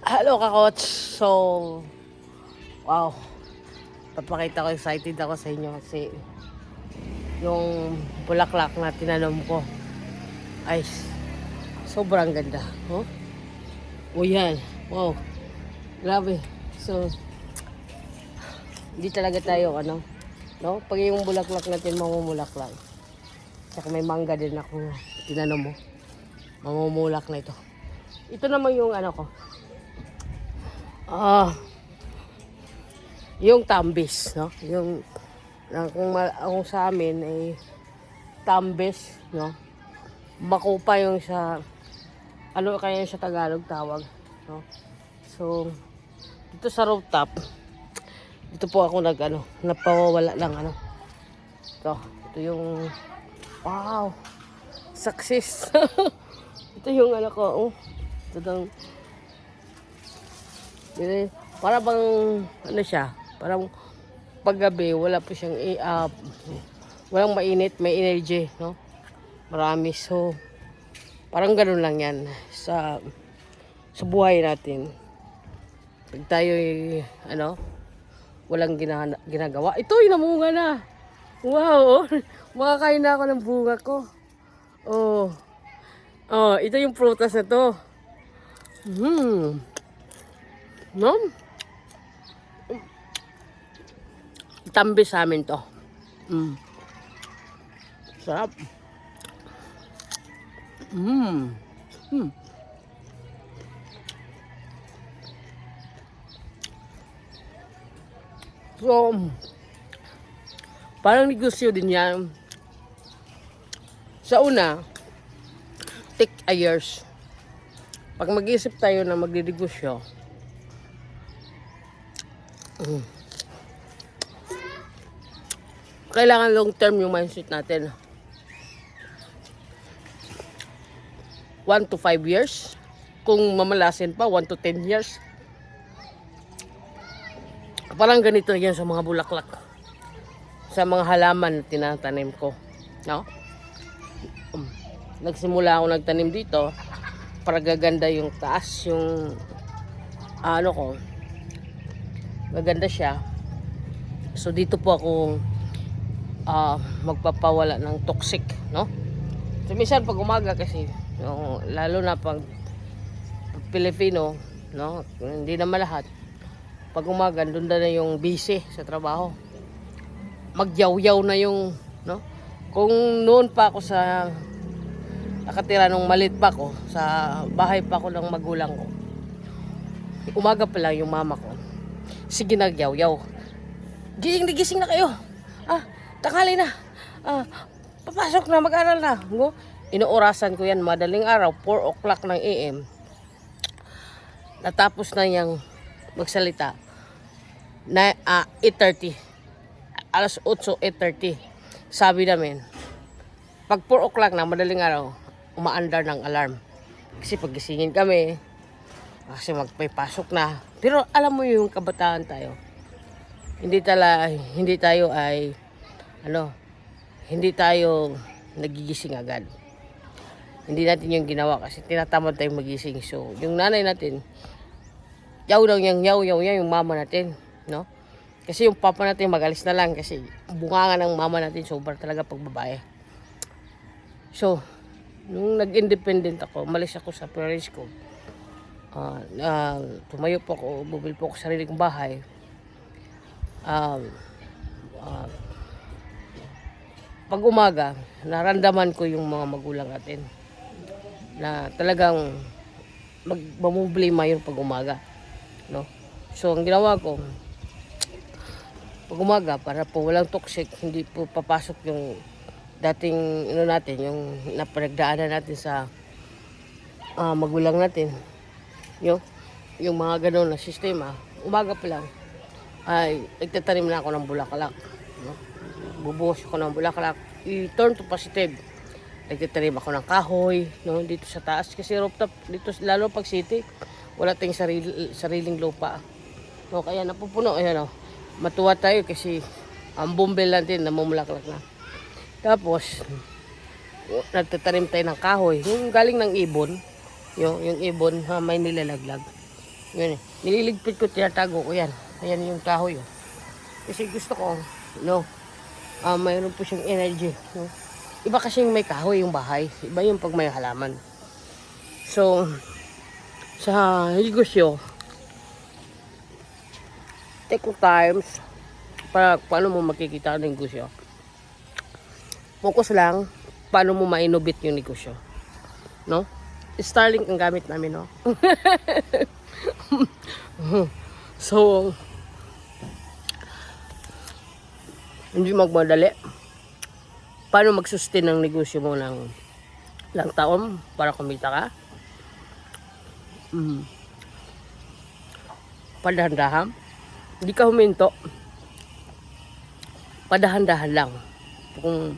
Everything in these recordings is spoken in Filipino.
Hello kakots! So, wow, papakita ko, excited ako sa inyo kasi yung bulaklak na tinanom ko ay sobrang ganda. Oh, oh yan, wow, grabe. So, hindi talaga tayo no? Pag yung bulaklak natin mamumulaklak. Tsaka may mangga din ako tinanom mo. Mamumulak na ito. Ito naman yung ko. Yung tambis, no? Yung kung sa amin ay tambis, no? Makupa yung sa kaya sa Tagalog tawag, no? So, dito sa rooftop, dito po ako napawawala lang ito yung wow, success. Ito yung ko, ito dang para bang siya, parang paggabi wala po siyang walang mainit, may energy, no? Marami. So parang ganoon lang yan sa buhay natin. Pag tayo walang ginagawa. Ito yung namunga na. Wow, makakain na ako ng bunga ko. Ito yung prutas na to. No? Tambis sa amin to. Sarap. So, parang negosyo din yan. Sa una, take a years. Pag mag-isip tayo na magdidegosyo, kailangan long term yung mindset natin. 1 to 5 years. Kung mamalasin pa, 1 to 10 years. Parang ganito yan sa mga bulaklak. Sa mga halaman na tinatanim ko. No? Nagsimula ako nagtanim dito para gaganda yung taas, yung ko. Maganda siya. So dito po ako magpapawala ng toxic, no? So minsan pag umaga kasi, lalo na pag Pilipino, no? Hindi naman lahat. Pag umaga, doon na yung busy sa trabaho. Magyaw-yaw na yung, no? Kung noon pa ako nakatira nung malit pa ako, sa bahay pa ako ng magulang ko. Umaga pa lang yung mama ko. Sige, nagyaw-yaw. Gising na kayo. Tanghali na. Papasok na, mag-aral na. Inuorasan ko yan, madaling araw, 4 o'clock ng AM. Natapos na yung magsalita na 8:30. Alas 8, 8:30. Sabi namin, pag 4 o'clock na, madaling araw, umaandar ng alarm. Kasi pagisingin kami, kasi magpapasok na. Pero alam mo yung kabataan tayo. Hindi tayo ay hindi tayo nagigising agad. Hindi natin yung ginawa kasi tinatamad tayong magising. So, yung nanay natin, yaw yung mama natin, no? Kasi yung papa natin magalis na lang kasi bunga ng mama natin sobra talaga pag babae. So, nung nag-independent ako, malis ako sa parents ko. Tumayo po ako, bumili po ako sa sariling bahay. Pag umaga, naramdaman ko yung mga magulang natin na talagang mamumblema yun pag umaga, no? So ang ginawa ko pag umaga, para po walang toxic, hindi po papasok yung dating natin, yung napanagdaanan natin sa magulang natin, yung mga gano'n na sistema. Umaga pa lang ay nagtatanim na ako ng bulaklak, no? Bubuhos ako ng bulaklak, i-turn to positive. Nagtatanim ako ng kahoy, no? Dito sa taas kasi rooftop dito, lalo pag city, wala tayong sariling lupa, no? Kaya napupuno, matuwa tayo kasi ang bumbil natin namumulaklak na. Tapos nagtatanim tayo ng kahoy, yung galing ng ibon, yung ibon may nilalaglag. Yun eh. Nililigpit ko, tinatago ko yan. Ayan yung kahoy. Oh. Kasi gusto ko, no, mayroon po siyang energy. No? Iba kasi yung may kahoy yung bahay. Iba yung pag may halaman. So, sa negosyo, take times para paano mo makikita ang negosyo. Focus lang paano mo ma-innovate yung negosyo. No? Starlink ang gamit namin, no? So, hindi magmadali. Paano mag-sustain ang negosyo mo ng ilang taon para kumita ka? Padahan-dahan. Hindi ka huminto. Padahan-dahan lang. Kung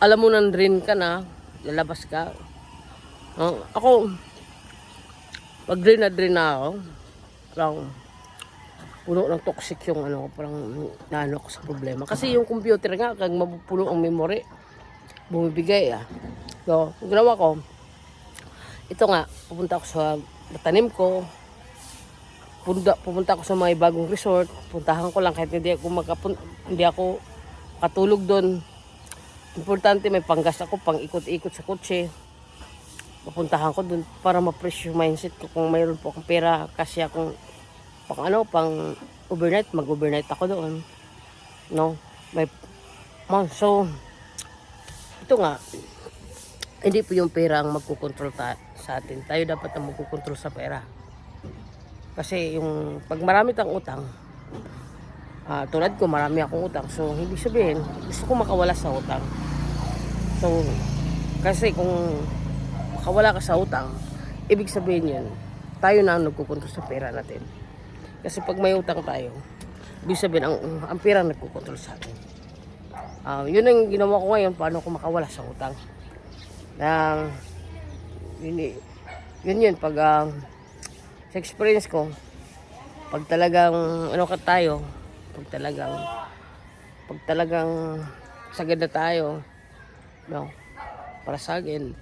alam mo nang drain ka na, lalabas ka. Ako, pag drain na ako, parang puno ng toxic yung parang naano ko sa problema. Kasi yung computer nga, kag mapupuno ang memory, bumibigay So, ginawa ko, ito nga, pupunta ako sa tanim ko, pupunta ako sa mga bagong resort, puntahan ko lang kahit hindi ako katulog doon. Importante may panggas ako, pang ikot-ikot sa kotse. Pupuntahan ko doon para ma-fresh yung mindset ko kung mayroon po akong pera kasi akong pang overnight, mag-overnight ako doon. No? So, ito nga, hindi po yung pera ang magkukontrol sa atin. Tayo dapat ang magkukontrol sa pera. Kasi yung pag marami tang utang, tulad ko marami akong utang. So, hindi sabihin, gusto ko makawala sa utang. So, kasi kung makawala ka sa utang, ibig sabihin yun, tayo na ang nagkukontrol sa pera natin. Kasi pag may utang tayo, ibig sabihin, ang pera nagkukontrol sa atin. Yun ang ginawa ko ngayon, paano ko makawala sa utang. Yun, pag sa experience ko, pag talagang pag talagang sagad na tayo, no, para sa akin,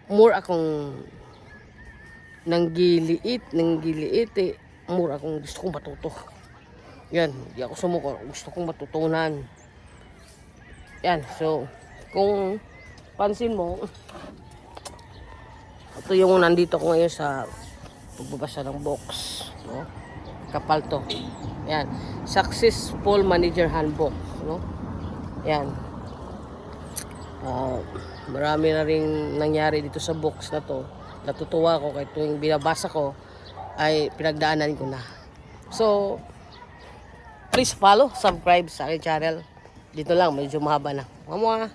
more akong nanggiliit more akong gusto kong matuto. Yan, hindi ako sumuko, gusto kong matutunan. Yan, so, kung pansin mo, ito yung nandito ko ngayon sa pagbabasa ng box, no? Kapal to. Yan, Successful Manager Handbook, no? Yan. Marami na ring nangyari dito sa box na to. Natutuwa ko kahit tuwing binabasa ko ay pinagdaanan ko na. So, please follow, subscribe sa aking channel. Dito lang, medyo mahaba na. Mga